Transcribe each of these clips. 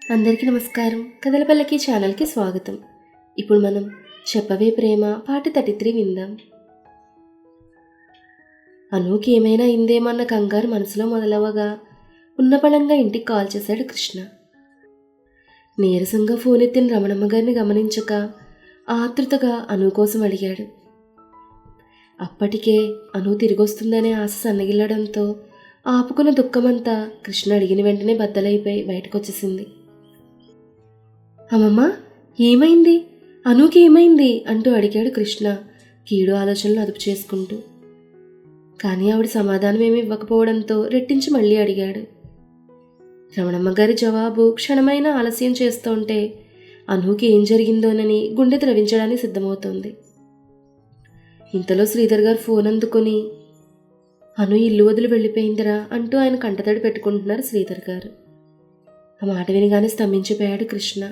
అందరికీ నమస్కారం. కథల పల్లకి ఛానల్కి స్వాగతం. ఇప్పుడు మనం చెప్పవే ప్రేమ పార్ట్ 33 విందాం. అనూకి ఏమైనా అయిందేమన్న కంగారు మనసులో మొదలవగా ఉన్నపళంగా ఇంటికి కాల్ చేశాడు కృష్ణ. నీరసంగా ఫోన్ ఎత్తిన రమణమ్మ గారిని గమనించక ఆతృతగా అను కోసం అడిగాడు. అప్పటికే అను తిరిగొస్తుందనే ఆశ సన్నగిల్లడంతో ఆపుకున్న దుఃఖమంతా కృష్ణ అడిగిన వెంటనే బద్దలైపోయి బయటకొచ్చేసింది. అమ్మమ్మ, ఏమైంది? అనూకి ఏమైంది అంటూ అడిగాడు కృష్ణ కీడు ఆలోచనలు అదుపు చేసుకుంటూ. కానీ ఆవిడ సమాధానం ఏమి ఇవ్వకపోవడంతో రెట్టించి మళ్ళీ అడిగాడు. రమణమ్మ గారి జవాబు క్షణమైన ఆలస్యం చేస్తుంటే అనూకి ఏం జరిగిందోనని గుండె ద్రవించడానికి సిద్ధమవుతోంది. ఇంతలో శ్రీధర్ గారు ఫోన్ అందుకుని, అను ఇల్లు వదిలి వెళ్ళిపోయిందిరా అంటూ ఆయన కంటతడి పెట్టుకుంటున్నారు శ్రీధర్ గారు. ఆ మాట వినగానే స్తంభించిపోయాడు కృష్ణ.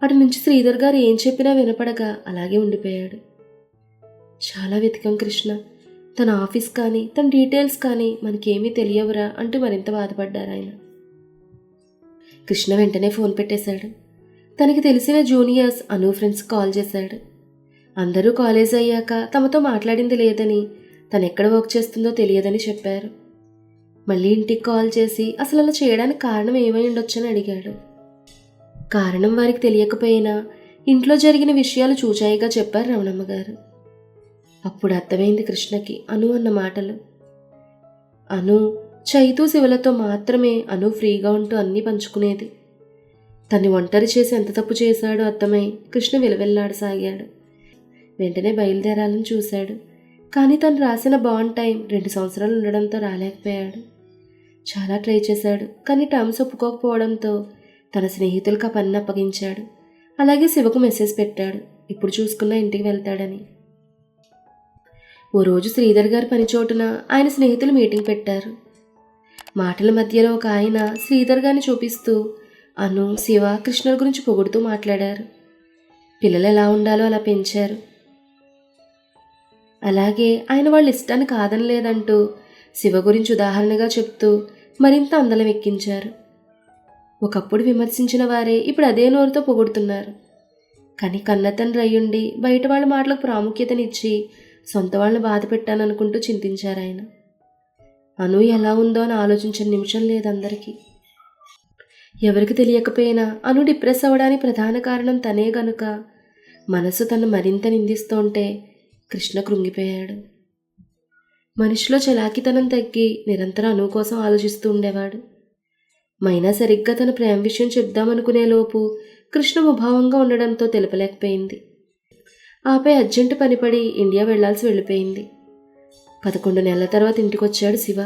అటు నుంచి శ్రీధర్ గారు ఏం చెప్పినా వినపడక అలాగే ఉండిపోయాడు. చాలా వెతికాం కృష్ణ, తన ఆఫీస్ కానీ తన డీటెయిల్స్ కానీ మనకేమీ తెలియవురా అంటూ మరింత బాధపడ్డారు ఆయన. కృష్ణ వెంటనే ఫోన్ పెట్టేశాడు. తనకి తెలిసిన జూనియర్స్ అను ఫ్రెండ్స్ కాల్ చేశాడు. అందరూ కాలేజ్ అయ్యాక తమతో మాట్లాడింది లేదని, తను ఎక్కడ వర్క్ చేస్తుందో తెలియదని చెప్పారు. మళ్ళీ ఇంటికి కాల్ చేసి అసలు అలా చేయడానికి కారణం ఏమై ఉండొచ్చని అడిగాడు. కారణం వారికి తెలియకపోయినా ఇంట్లో జరిగిన విషయాలు చూచాయిగా చెప్పారు రమణమ్మ గారు. అప్పుడు అర్థమైంది కృష్ణకి అను అన్న మాటలు. అను చైతూ శివలతో మాత్రమే అను ఫ్రీగా ఉంటూ అన్నీ పంచుకునేది. తన్ని ఒంటరి చేసి ఎంత తప్పు చేశాడో అర్థమై కృష్ణ విలవెల్లాడసాగాడు. వెంటనే బయలుదేరాలని చూశాడు. కానీ తను రాసిన బాండ్ టైం 2 సంవత్సరాలు ఉండడంతో రాలేకపోయాడు. చాలా ట్రై చేశాడు, కానీ టర్మ్స్ ఒప్పుకోకపోవడంతో తన స్నేహితులకు ఆ పని అప్పగించాడు. అలాగే శివకు మెసేజ్ పెట్టాడు, ఇప్పుడు చూసుకున్నా ఇంటికి వెళ్తాడని. ఓ రోజు శ్రీధర్ గారి పని చోటున ఆయన స్నేహితులు మీటింగ్ పెట్టారు. మాటల మధ్యలో ఒక ఆయన శ్రీధర్ గారిని చూపిస్తూ అను, శివ, కృష్ణుల గురించి పొగుడుతూ మాట్లాడారు. పిల్లలు ఎలా ఉండాలో అలా పెంచారు. అలాగే ఆయన వాళ్ళ ఇష్టాన్ని కాదనలేదంటూ శివ గురించి ఉదాహరణగా చెప్తూ మరింత అందలం ఎక్కించారు. ఒకప్పుడు విమర్శించిన వారే ఇప్పుడు అదే నోరుతో పొగుడుతున్నారు. కానీ కన్నతండ్రి అయ్యుండి బయట వాళ్ళ మాటలకు ప్రాముఖ్యతనిచ్చి సొంత వాళ్ళని బాధ పెట్టాననుకుంటూ చింతించారు ఆయన. అను ఎలా ఉందో అని ఆలోచించిన నిమిషం లేదందరికీ. ఎవరికి తెలియకపోయినా అను డిప్రెస్ అవ్వడానికి ప్రధాన కారణం తనే గనుక మనసు తను మరింత నిందిస్తుంటే కృష్ణ కృంగిపోయాడు. మనిషిలో చలాకితనం తగ్గి నిరంతరం అను కోసం ఆలోచిస్తూ ఉండేవాడు. మైనా సరిగ్గా తన ప్రేమ విషయం చెప్దామనుకునే లోపు కృష్ణ ముభావంగా ఉండడంతో తెలపలేకపోయింది. ఆపై అర్జెంటు పనిపడి ఇండియా వెళ్లాల్సి వెళ్ళిపోయింది. 11 నెలల తర్వాత ఇంటికొచ్చాడు శివ.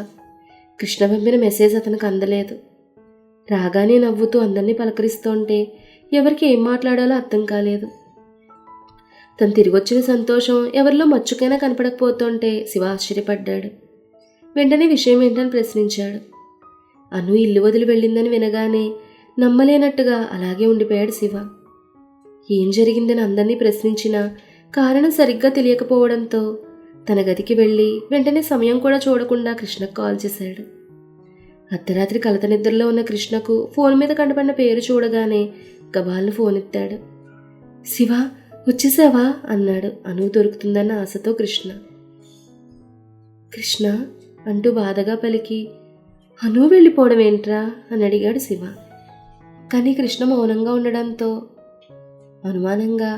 కృష్ణ పంపిన మెసేజ్ అతనికి అందలేదు. రాగానే నవ్వుతూ అందరినీ పలకరిస్తుంటే ఎవరికి ఏం మాట్లాడాలో అర్థం కాలేదు. తను తిరిగొచ్చిన సంతోషం ఎవరిలో మచ్చుకైనా కనపడకపోతుంటే శివ ఆశ్చర్యపడ్డాడు. వెంటనే విషయం ఏంటని ప్రశ్నించాడు. అను ఇల్లు వదిలి వెళ్ళిందని వినగానే నమ్మలేనట్టుగా అలాగే ఉండిపోయాడు శివ. ఏం జరిగిందని అందరినీ ప్రశ్నించినా కారణం సరిగ్గా తెలియకపోవడంతో తన గదికి వెళ్ళి వెంటనే సమయం కూడా చూడకుండా కృష్ణకు కాల్ చేశాడు. అర్ధరాత్రి కలత నిద్రలో ఉన్న కృష్ణకు ఫోన్ మీద కంటపడిన పేరు చూడగానే గబాలను ఫోన్ ఎత్తాడు. శివ, వచ్చేసావా అన్నాడు అను దొరుకుతుందన్న ఆశతో కృష్ణ. కృష్ణ అంటూ బాధగా పలికి, అను వెళ్ళిపోవడం ఏంట్రా అని అడిగాడు శివ. కానీ కృష్ణ మౌనంగా ఉండడంతో అనుమానంగా,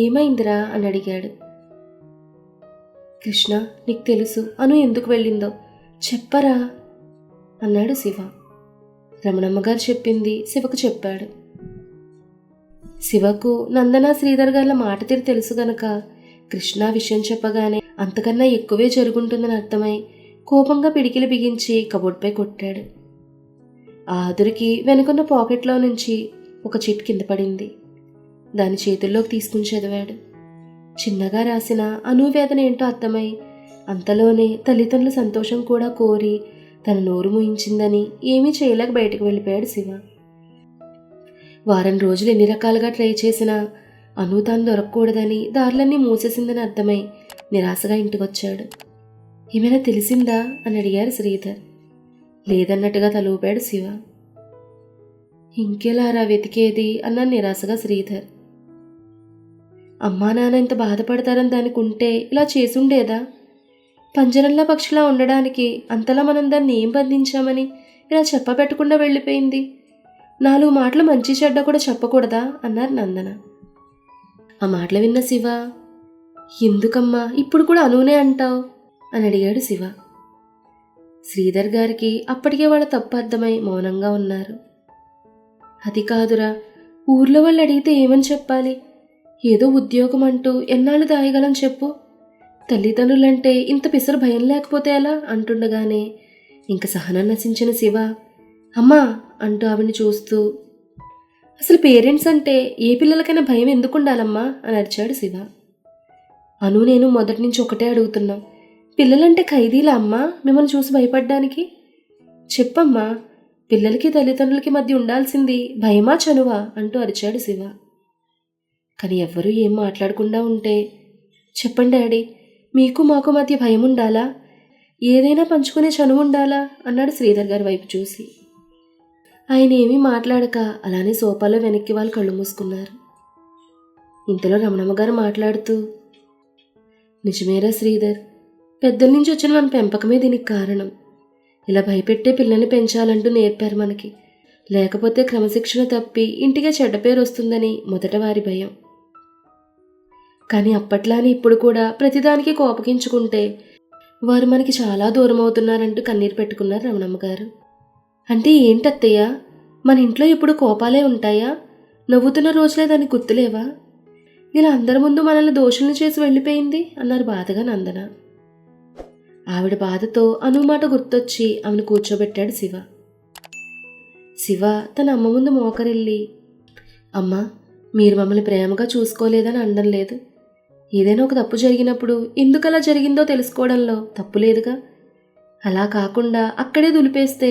ఏమైందిరా అని అడిగాడు. కృష్ణ, నీకు తెలుసు అను ఎందుకు వెళ్ళిందో చెప్పరా అన్నాడు శివ. రమణమ్మ గారు చెప్పింది శివకు చెప్పాడు. శివకు నందన, శ్రీధర్ గారుల మాట తీరు తెలుసు గనక కృష్ణ విషయం చెప్పగానే అంతకన్నా ఎక్కువే జరుగుంటుందని అర్థమై కోపంగా పిడికిలు బిగించి కబోర్డ్పై కొట్టాడు. ఆ అదురికి వెనుకున్న పాకెట్లో నుంచి ఒక చిట్ కింద పడింది. దాని చేతుల్లోకి తీసుకుని చదివాడు. చిన్నగా రాసిన అనువేదన ఏంటో అర్థమై అంతలోనే తల్లిదండ్రుల సంతోషం కూడా కోరి తన నోరు మూయించిందని ఏమీ చేయలేక బయటకు వెళ్ళిపోయాడు శివ. వారం రోజులు ఎన్ని రకాలుగా ట్రై చేసినా అను తాను దొరకకూడదని దారులన్నీ మూసేసిందని అర్థమై నిరాశగా ఇంటికొచ్చాడు. ఏమైనా తెలిసిందా అని అడిగారు శ్రీధర్. లేదన్నట్టుగా తలూపాడు శివ. ఇంకెలారా వెతికేది అన్నాడు నిరాశగా శ్రీధర్. అమ్మా నాన్న ఇంత బాధపడతారని దానికి ఉంటే ఇలా చేసుండేదా? పంజరంలా పక్షిలా ఉండడానికి అంతలా మనం దాన్ని ఏం బంధించామని ఇలా చెప్పబెట్టకుండా వెళ్ళిపోయింది. 4 మాటలు మంచి చెడ్డ కూడా చెప్పకూడదా అన్నారు నందన. ఆ మాటలు విన్న శివ, ఎందుకమ్మా ఇప్పుడు కూడా అనూనే అంటావు అని అడిగాడు శివ. శ్రీధర్ గారికి అప్పటికే వాళ్ళ తప్పు అర్థమై మౌనంగా ఉన్నారు. అది కాదురా, ఊర్లో వాళ్ళు అడిగితే ఏమని చెప్పాలి? ఏదో ఉద్యోగం అంటూ ఎన్నాళ్ళు దాయగలం చెప్పు? తల్లిదండ్రులంటే ఇంత పిసరు భయం లేకపోతే ఎలా అంటుండగానే ఇంక సహనం నశించిన శివ, అమ్మా అంటూ ఆవిడ్ని చూస్తూ, అసలు పేరెంట్స్ అంటే ఏ పిల్లలకైనా భయం ఎందుకు ఉండాలమ్మా అని అరిచాడు శివ. అను నేను మొదటి నుంచి ఒకటే అడుగుతున్నాం, పిల్లలంటే ఖైదీలా అమ్మా మిమ్మల్ని చూసి భయపడ్డానికి? చెప్పమ్మా, పిల్లలకి తల్లిదండ్రులకి మధ్య ఉండాల్సింది భయమా చనువా అంటూ అరిచాడు శివ. కానీ ఎవ్వరూ ఏం మాట్లాడకుండా ఉంటే, చెప్పండి డాడీ, మీకు మాకు మధ్య భయం ఉండాలా? ఏదైనా పంచుకునే చనువు ఉండాలా అన్నాడు శ్రీధర్ గారి వైపు చూసి. ఆయన ఏమీ మాట్లాడక అలానే సోఫాలో వెనక్కి వాళ్ళు కళ్ళు మూసుకున్నారు. ఇంతలో రమణమ్మ గారు మాట్లాడుతూ, నిజమేరా శ్రీధర్, పెద్దల నుంచి వచ్చిన మన పెంపకమే దీనికి కారణం. ఇలా భయపెట్టే పిల్లల్ని పెంచాలంటూ నేర్పారు మనకి. లేకపోతే క్రమశిక్షణ తప్పి ఇంటికే చెడ్డ పేరు వస్తుందని మొదట వారి భయం. కానీ అప్పట్లానే ఇప్పుడు కూడా ప్రతిదానికి కోపగించుకుంటే వారు మనకి చాలా దూరం అవుతున్నారంటూ కన్నీరు పెట్టుకున్నారు రమణమ్మ గారు. అంటే ఏంటత్తయ్య, మన ఇంట్లో ఇప్పుడు కోపాలే ఉంటాయా? నవ్వుతున్న రోజులే దానికి గుర్తులేవా? ఇలా అందరి ముందు మనల్ని దోషుల్ని చేసి వెళ్ళిపోయింది అన్నారు బాధగా నందన. ఆవిడ బాధతో అను మాట గుర్తొచ్చి ఆమెను కూర్చోబెట్టాడు శివ. శివ తన అమ్మ ముందు మోకరిల్లి, అమ్మా, మీరు మమ్మల్ని ప్రేమగా చూసుకోలేదని అనడం లేదు. ఏదైనా ఒక తప్పు జరిగినప్పుడు ఎందుకలా జరిగిందో తెలుసుకోవడంలో తప్పు లేదుగా. అలా కాకుండా అక్కడే దులిపేస్తే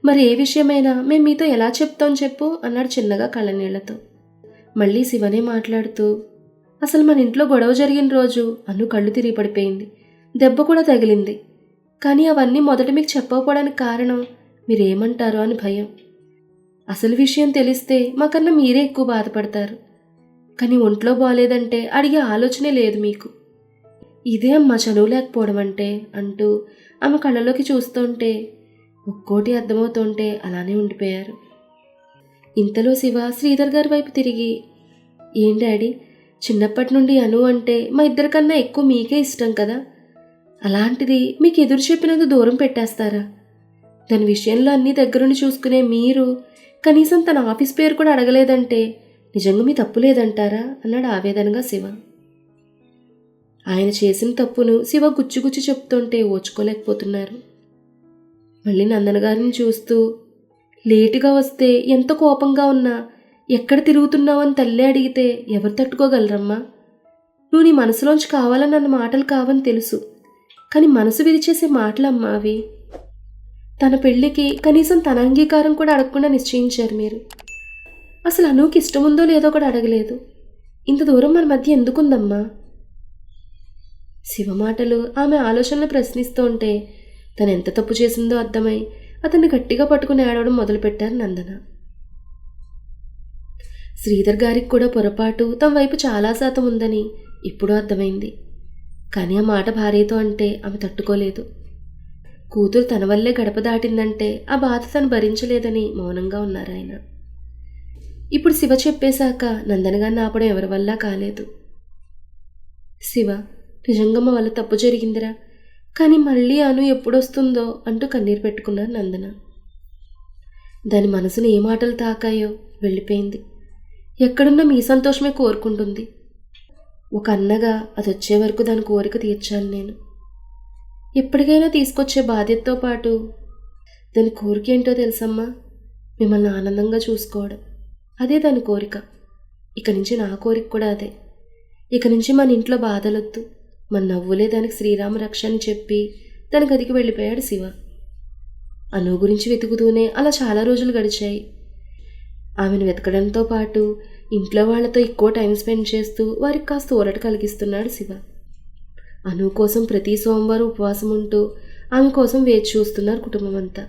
మరి ఏ విషయమైనా మేము మీతో ఎలా చెప్తాం చెప్పు అన్నాడు చిన్నగా కళ్ళనీళ్లతో. మళ్ళీ శివనే మాట్లాడుతూ, అసలు మన ఇంట్లో గొడవ జరిగిన రోజు అను కళ్ళు తిరిగి పడిపోయింది, దెబ్బ కూడా తగిలింది. కానీ అవన్నీ మొదట మీకు చెప్పకపోవడానికి కారణం మీరేమంటారో అని భయం. అసలు విషయం తెలిస్తే మాకన్నా మీరే ఎక్కువ బాధపడతారు. కానీ ఒంట్లో బాలేదంటే అడిగే ఆలోచనే లేదు మీకు. ఇదే అమ్మా చనువు లేకపోవడం అంటే అంటూ ఆమె కళ్ళలోకి చూస్తుంటే ఒక్కోటి అర్థమవుతుంటే అలానే ఉండిపోయారు. ఇంతలో శివ శ్రీధర్ గారి వైపు తిరిగి, ఏం డాడీ, చిన్నప్పటి నుండి అను అంటే మా ఇద్దరికన్నా ఎక్కువ మీకే ఇష్టం కదా. అలాంటిది మీకు ఎదురు చెప్పినందుకు దూరం పెట్టేస్తారా? దాని విషయంలో అన్నీ దగ్గరుండి చూసుకునే మీరు కనీసం తన ఆఫీస్ పేరు కూడా అడగలేదంటే నిజంగా మీ తప్పు లేదంటారా అన్నాడు ఆవేదనగా శివ. ఆయన చేసిన తప్పును శివ గుచ్చుగుచ్చి చెప్తుంటే ఓచుకోలేకపోతున్నారు. మళ్ళీ నందన గారిని చూస్తూ, లేటుగా వస్తే ఎంత కోపంగా ఉన్నా ఎక్కడ తిరుగుతున్నావని తల్లి అడిగితే ఎవరు తట్టుకోగలరమ్మా? నువ్వు నీ మనసులోంచి కావాలని అన్న మాటలు కావని తెలుసు, కానీ మనసు విరిచేసే మాటలమ్మా అవి. తన పెళ్ళికి కనీసం తన అంగీకారం కూడా అడగకుండా నిశ్చయించారు మీరు. అసలు అనుకి ఇష్టముందో లేదో కూడా అడగలేదు. ఇంత దూరం మన మధ్య ఎందుకుందమ్మా? శివ మాటలు ఆమె ఆలోచనలు ప్రశ్నిస్తూ ఉంటే తను ఎంత తప్పు చేసిందో అర్థమై అతన్ని గట్టిగా పట్టుకుని ఏడవడం మొదలుపెట్టారు నందన. శ్రీధర్ గారికి కూడా పొరపాటు తమ వైపు చాలా శాతం ఉందని ఇప్పుడు అర్థమైంది. కానీ ఆ మాట భార్యతో అంటే ఆమె తట్టుకోలేదు. కూతురు తన వల్లే గడప దాటిందంటే ఆ బాధ తను భరించలేదని మౌనంగా ఉన్నారు ఆయన. ఇప్పుడు శివ చెప్పేశాక నందనగాన్ని ఆపడం ఎవరి వల్ల కాలేదు. శివ, నిజంగా మా వల్ల తప్పు జరిగిందిరా, కానీ మళ్ళీ అను ఎప్పుడొస్తుందో అంటూ కన్నీరు పెట్టుకున్నారు నందన. దాని మనసును ఏ మాటలు తాకాయో వెళ్ళిపోయింది. ఎక్కడున్నా మీ సంతోషమే కోరుకుంటుంది. ఒక అన్నగా అది వచ్చే వరకు దాని కోరిక తీర్చాలి నేను. ఎప్పటికైనా తీసుకొచ్చే బాధ్యతతో పాటు దాని కోరిక ఏంటో తెలుసమ్మా, మిమ్మల్ని ఆనందంగా చూసుకోవడం. అదే దాని కోరిక. ఇక నుంచి నా కోరిక కూడా అదే. ఇక నుంచి మన ఇంట్లో బాధలొద్దు, మన నవ్వులే దానికి శ్రీరామ రక్ష అని చెప్పి దాని గదికి వెళ్ళిపోయాడు శివ. అను గురించి వెతుకుతూనే అలా చాలా రోజులు గడిచాయి. ఆమెను వెతకడంతో పాటు ఇంట్లో వాళ్లతో ఎక్కువ టైం స్పెండ్ చేస్తూ వారికి కాస్త ఊరట కలిగిస్తున్నాడు శివ. అను కోసం ప్రతి సోమవారం ఉపవాసం ఉంటూ ఆమె కోసం వేచి చూస్తున్నారు కుటుంబం అంతా.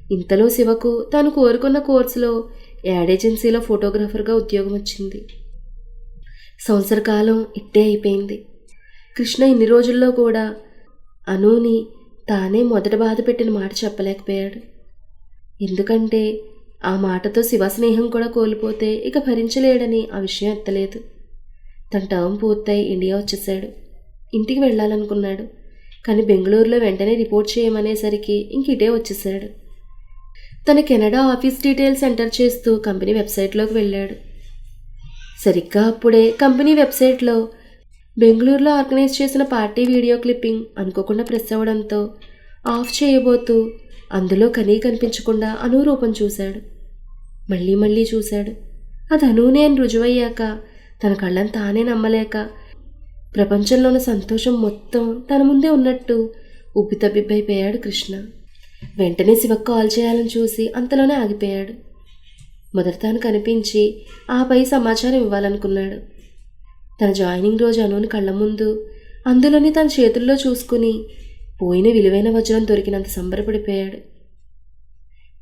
ఇంతలో శివకు తాను కోరుకున్న కోర్సులో యాడ్ ఏజెన్సీలో ఫోటోగ్రాఫర్గా ఉద్యోగం వచ్చింది. సంవత్సర కాలం ఇట్టే అయిపోయింది. కృష్ణ ఇన్ని రోజుల్లో కూడా అనూని తానే మొదట బాధ పెట్టిన మాట చెప్పలేకపోయాడు. ఎందుకంటే ఆ మాటతో శివ స్నేహం కూడా కోల్పోతే ఇక భరించలేడని ఆ విషయం ఎత్తలేదు. తన టర్మ్ పూర్తయి ఇండియా వచ్చేసాడు. ఇంటికి వెళ్ళాలనుకున్నాడు. కానీ బెంగళూరులో వెంటనే రిపోర్ట్ చేయమనేసరికి ఇంక ఇటే వచ్చేసాడు. తన కెనడా ఆఫీస్ డీటెయిల్స్ ఎంటర్ చేస్తూ కంపెనీ వెబ్సైట్లోకి వెళ్ళాడు. సరిగ్గా అప్పుడే కంపెనీ వెబ్సైట్లో బెంగళూరులో ఆర్గనైజ్ చేసిన పార్టీ వీడియో క్లిప్పింగ్ అనుకోకుండా ప్రెస్ అవ్వడంతో ఆఫ్ చేయబోతూ అందులో కనిపించకుండా అను రూపం చూశాడు. మళ్ళీ చూశాడు. అది అనూనే అని రుజువయ్యాక తన కళ్ళని తానే నమ్మలేక ప్రపంచంలోని సంతోషం మొత్తం తన ముందే ఉన్నట్టు ఉబ్బితబ్బిబ్బైపోయాడు కృష్ణ. వెంటనే శివకు కాల్ చేయాలని చూసి అంతలోనే ఆగిపోయాడు. మొదట తాను కనిపించి ఆపై సమాచారం ఇవ్వాలనుకున్నాడు. తన జాయినింగ్ రోజు అనుని కళ్ళ ముందు అందులోని తన చేతుల్లో చూసుకుని పోయిన విలువైన వజ్రం దొరికినంత సంబరపడిపోయాడు.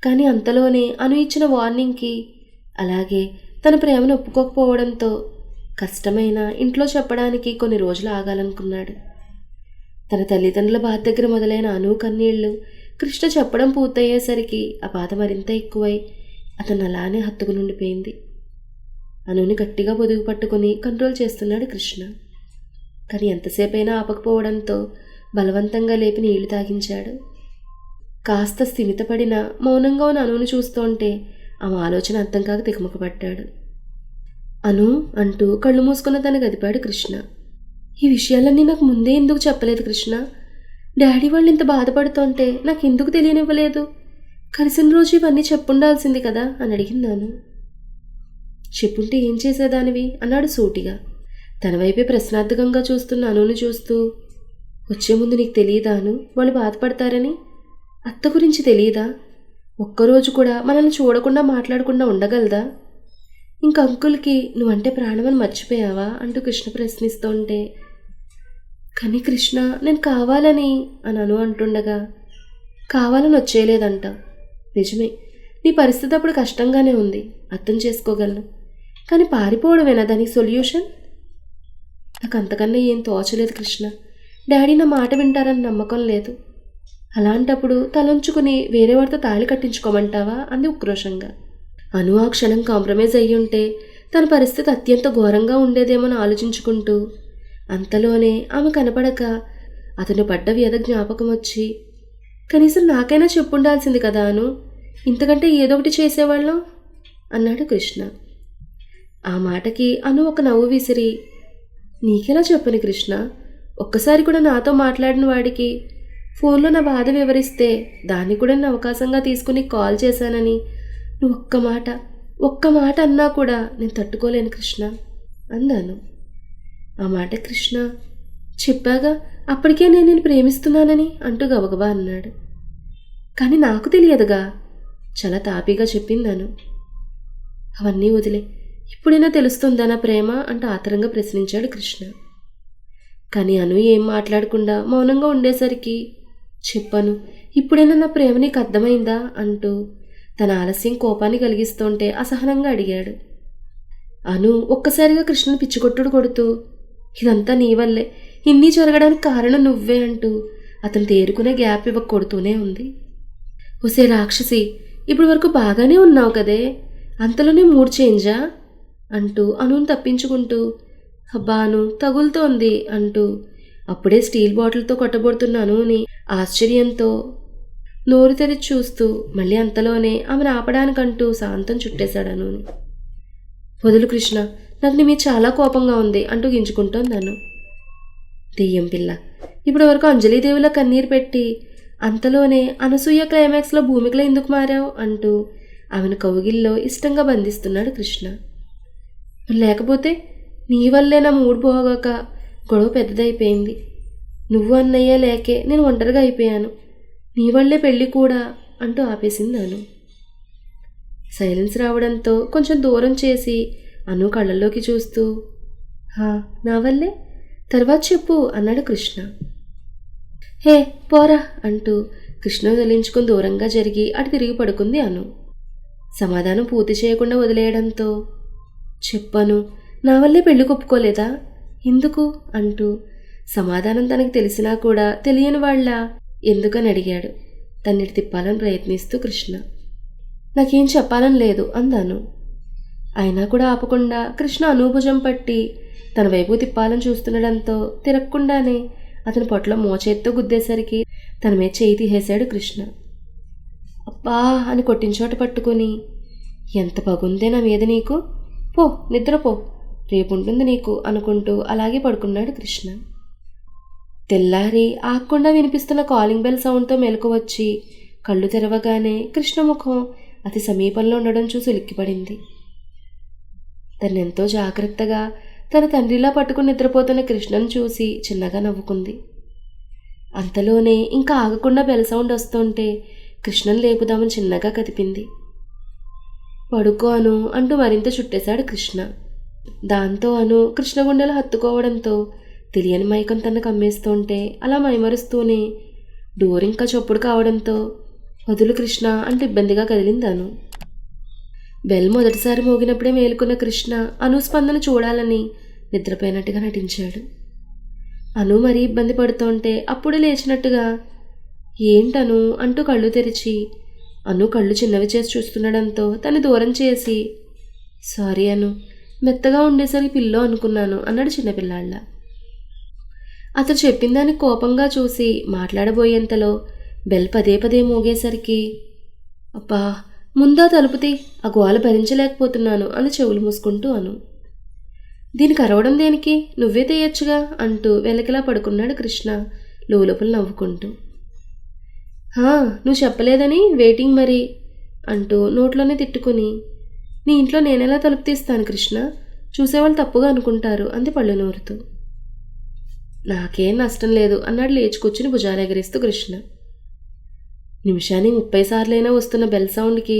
కానీ అంతలోనే అను ఇచ్చిన వార్నింగ్కి అలాగే తన ప్రేమను ఒప్పుకోకపోవడంతో కష్టమైన ఇంట్లో చెప్పడానికి కొన్ని రోజులు ఆగాలనుకున్నాడు. తన తల్లిదండ్రుల బాధ దగ్గర మొదలైన అను కన్నీళ్లు కృష్ణ చెప్పడం పూర్తయ్యేసరికి ఆ బాధ మరింత ఎక్కువై అతను అలానే హత్తుకునుండిపోయింది. అనుని గట్టిగా పొదుగు పట్టుకుని కంట్రోల్ చేస్తున్నాడు కృష్ణ. కానీ ఎంతసేపైనా ఆపకపోవడంతో బలవంతంగా లేపి నీళ్లు తాగించాడు. కాస్త స్థిమితపడిన మౌనంగా ఉన్న అనుని చూస్తుంటే ఆమె ఆలోచన అర్థం కాక తికమకపడ్డాడు. అను అంటూ కళ్ళు మూసుకున్న తను గదిపాడు కృష్ణ. ఈ విషయాలన్నీ నాకు ముందే ఎందుకు చెప్పలేదు కృష్ణ? డాడీ వాళ్ళు ఇంత బాధపడుతుంటే నాకు ఎందుకు తెలియనివ్వలేదు? కలిసిన రోజు ఇవన్నీ చెప్పుండాల్సింది కదా అని అడిగిందాను. చెప్పుంటే ఏం చేసేదానివి అన్నాడు సూటిగా. తన వైపే ప్రశ్నార్థకంగా చూస్తున్న అనుని చూస్తూ, వచ్చే ముందు నీకు తెలియదాను వాళ్ళు బాధపడతారని? అత్త గురించి తెలియదా? ఒక్కరోజు కూడా మనల్ని చూడకుండా మాట్లాడకుండా ఉండగలదా? ఇంక అంకుల్కి నువ్వంటే ప్రాణమని మర్చిపోయావా అంటూ కృష్ణ ప్రశ్నిస్తుంటే, కానీ కృష్ణ నేను కావాలని అని అను అంటుండగా, కావాలని వచ్చేయలేదంట. నిజమే, నీ పరిస్థితి అప్పుడు కష్టంగానే ఉంది, అర్థం చేసుకోగలను. కానీ పారిపోవడమేనా దానికి సొల్యూషన్? నాకు అంతకన్నా ఏం తోచలేదు కృష్ణ. డాడీ నా మాట వింటారని నమ్మకం లేదు. అలాంటప్పుడు తలంచుకుని వేరే వారితో తాళి కట్టించుకోమంటావా అంది ఉక్రోషంగా. అను ఆ క్షణం కాంప్రమైజ్ అయ్యుంటే తన పరిస్థితి అత్యంత ఘోరంగా ఉండేదేమని ఆలోచించుకుంటూ, అంతలోనే ఆమె కనపడక అతను పడ్డ వ్యధ జ్ఞాపకం వచ్చి, కనీసం నాకైనా చెప్పుండాల్సింది కదా అను, ఇంతకంటే ఏదో ఒకటి చేసేవాళ్ళం అన్నాడు కృష్ణ. ఆ మాటకి అను ఒక నవ్వు విసిరి, నీకెలా చెప్పని కృష్ణ, ఒక్కసారి కూడా నాతో మాట్లాడిన వాడికి ఫోన్లో నా బాధ వివరిస్తే దాన్ని కూడా నేను అవకాశంగా తీసుకుని కాల్ చేశానని నువ్వు ఒక్క మాట అన్నా కూడా నేను తట్టుకోలేను కృష్ణ అన్నాను. ఆ మాట కృష్ణ చెప్పాగా అప్పటికే నేను ప్రేమిస్తున్నానని అంటూ గబగబా అన్నాడు. కానీ నాకు తెలియదుగా చాలా తాపీగా చెప్పిందాను. అవన్నీ వదిలే, ఇప్పుడైనా తెలుస్తుందా నా ప్రేమ అంటూ ఆతరంగా ప్రశ్నించాడు కృష్ణ. కానీ అను ఏం మాట్లాడకుండా మౌనంగా ఉండేసరికి, చెప్పను, ఇప్పుడైనా నా ప్రేమ నీకు అర్థమైందా అంటూ తన ఆలస్యం కోపాన్ని కలిగిస్తుంటే అసహనంగా అడిగాడు. అను ఒక్కసారిగా కృష్ణను పిచ్చికొట్టుడు కొడుతూ, ఇదంతా నీ వల్లే, ఇన్ని జరగడానికి కారణం నువ్వే అంటూ అతను తేరుకునే గ్యాప్ ఇవ్వక కొడుతూనే ఉంది. ఒసే రాక్షసి, ఇప్పుడు వరకు బాగానే ఉన్నావు కదే, అంతలోనే మూడ్ చేంజా అంటూ అనుని తప్పించుకుంటూ, అబ్బా అను తగులుతోంది అంటూ అప్పుడే స్టీల్ బాటిల్తో కొట్టబడుతున్న అనుని ఆశ్చర్యంతో నోరు తెరిచి చూస్తూ మళ్ళీ అంతలోనే ఆమెను ఆపడానికంటూ శాంతం చుట్టేశాడు అనుని. వదులు కృష్ణ, నాకు నీ మీద చాలా కోపంగా ఉంది అంటూ గింజుకుంటోందను. దెయ్యం పిల్ల, ఇప్పటి వరకు అంజలీదేవిలో కన్నీరు పెట్టి అంతలోనే అనసూయ క్లైమాక్స్లో భూమికలో ఎందుకు మారావు అంటూ ఆమెను కౌగిల్లో ఇష్టంగా బంధిస్తున్నాడు కృష్ణ. లేకపోతే నీ వల్లే నా మూడు పోగాక గొడవ పెద్దదైపోయింది. నువ్వు అన్నయ్య లేకే నేను ఒంటరిగా అయిపోయాను, నీ వల్లే పెళ్ళి కూడా అంటూ ఆపేసిందాను. సైలెన్స్ రావడంతో కొంచెం దూరం చేసి అను కళ్ళల్లోకి చూస్తూ, నా వల్లే, తర్వాత చెప్పు అన్నాడు కృష్ణ. హే పోరా అంటూ కృష్ణ వదిలించుకుని దూరంగా జరిగి అటు తిరిగి పడుకుంది అను. సమాధానం పూర్తి చేయకుండా వదిలేయడంతో, చెప్పను, నా వల్లే పెళ్లి ఒప్పుకోలేదా, ఎందుకు అంటూ సమాధానం తనకు తెలిసినా కూడా తెలియని వాళ్ళ ఎందుకని అడిగాడు. తన్నిటి తిప్పాలని ప్రయత్నిస్తూ కృష్ణ. నాకేం చెప్పాలని లేదు అందాను. అయినా కూడా ఆపకుండా కృష్ణ అనుభుజం పట్టి తన వైపు తిప్పాలని చూస్తుండడంతో తిరగకుండానే అతని పొట్ల మోచేత్తో గుద్దేసరికి తన మీద చేయి తీసేశాడు కృష్ణ. అబ్బా అని కొట్టించోట పట్టుకుని, ఎంత పగుందే నా మీద నీకు, పో నిద్రపో, రేపుంటుంది నీకు అనుకుంటూ అలాగే పడుకున్నాడు కృష్ణ. తెల్లారి ఆగకుండా వినిపిస్తున్న కాలింగ్ బెల్ సౌండ్తో మెలకు వచ్చి కళ్ళు తెరవగానే కృష్ణ ముఖం అతి సమీపంలో ఉండడం చూసి ఉలిక్కిపడింది. తనెంతో జాగ్రత్తగా తన తండ్రిలా పట్టుకుని నిద్రపోతున్న కృష్ణను చూసి చిన్నగా నవ్వుకుంది. అంతలోనే ఇంకా ఆగకుండా బెల్ సౌండ్ వస్తుంటే కృష్ణను లేపుదామని చిన్నగా కదిపింది. పడుకో అను అంటూ మరింత చుట్టేశాడు కృష్ణ. దాంతో అను కృష్ణ గుండెలు హత్తుకోవడంతో తెలియని మైకం తన కమ్మేస్తుంటే అలా మైమరుస్తూనే డోర్ ఇంకా చప్పుడు కావడంతో వదులు కృష్ణ అంటూ ఇబ్బందిగా కదిలిందాను. బెల్ మొదటిసారి మోగినప్పుడే మేలుకున్న కృష్ణ అను స్పందన చూడాలని నిద్రపోయినట్టుగా నటించాడు. అను మరీ ఇబ్బంది పడుతుంటే అప్పుడు లేచినట్టుగా ఏంటను అంటూ కళ్ళు తెరిచి అను కళ్ళు చిన్నవి చేసి చూస్తుండడంతో తను దూరం చేసి, సారీ అను, మెత్తగా ఉండేసరికి పిల్లో అనుకున్నాను అన్నాడు చిన్నపిల్లాళ్ళ. అతడు చెప్పిన దానికి కోపంగా చూసి మాట్లాడబోయేంతలో బెల్ పదే పదే మోగేసరికి, అబ్బా ముందా తలుపుతి, ఆ గోల భరించలేకపోతున్నాను అని చెవులు మూసుకుంటూ అను. దీనికి అరవడం దేనికి, నువ్వే తెయచ్చుగా అంటూ వెలకిలా పడుకున్నాడు కృష్ణ లోపల నవ్వుకుంటూ. నువ్వు చెప్పలేదని వెయిటింగ్ మరి అంటూ నోట్లోనే తిట్టుకుని, నీ ఇంట్లో నేనెలా తలుపు తీస్తాను కృష్ణ, చూసేవాళ్ళు తప్పుగా అనుకుంటారు అంది పళ్ళు నూరుతూ. నాకేం నష్టం లేదు అన్నాడు లేచి కూర్చుని భుజాలు ఎగరేస్తూ కృష్ణ. నిమిషానికి 30 సార్లైనా వస్తున్న బెల్ సౌండ్కి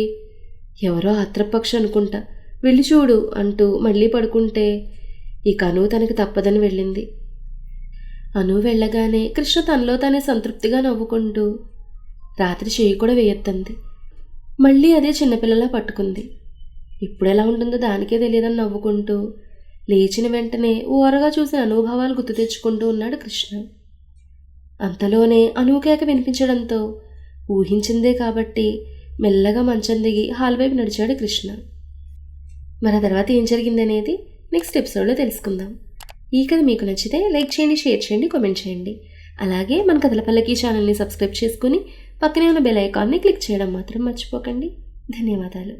ఎవరో ఆత్రపక్షి అనుకుంటా, వెళ్ళి చూడు అంటూ మళ్ళీ పడుకుంటే ఇక అను తనకి తప్పదని వెళ్ళింది. అను వెళ్ళగానే కృష్ణ తనలో తానే సంతృప్తిగా నవ్వుకుంటూ రాత్రి చేయి కూడా వేయొద్దంది. మళ్ళీ అదే చిన్నపిల్లలా పట్టుకుంది. ఇప్పుడెలా ఉంటుందో దానికే తెలియదని నవ్వుకుంటూ లేచిన వెంటనే ఓరగా చూసిన అనుభవాలు గుర్తు తెచ్చుకుంటూ ఉన్నాడు కృష్ణ. అంతలోనే అనుకేక వినిపించడంతో ఊహించిందే కాబట్టి మెల్లగా మంచం దిగి హాల్ వైపు నడిచాడు కృష్ణ. మరి ఆ తర్వాత ఏం జరిగిందనేది నెక్స్ట్ ఎపిసోడ్లో తెలుసుకుందాం. ఈ కథ మీకు నచ్చితే లైక్ చేయండి, షేర్ చేయండి, కామెంట్ చేయండి. అలాగే మన కథల పల్లకి ఛానల్ని సబ్స్క్రైబ్ చేసుకుని పక్కనే ఉన్న బెల్ ఐకాన్ని క్లిక్ చేయడం మాత్రం మర్చిపోకండి. ధన్యవాదాలు.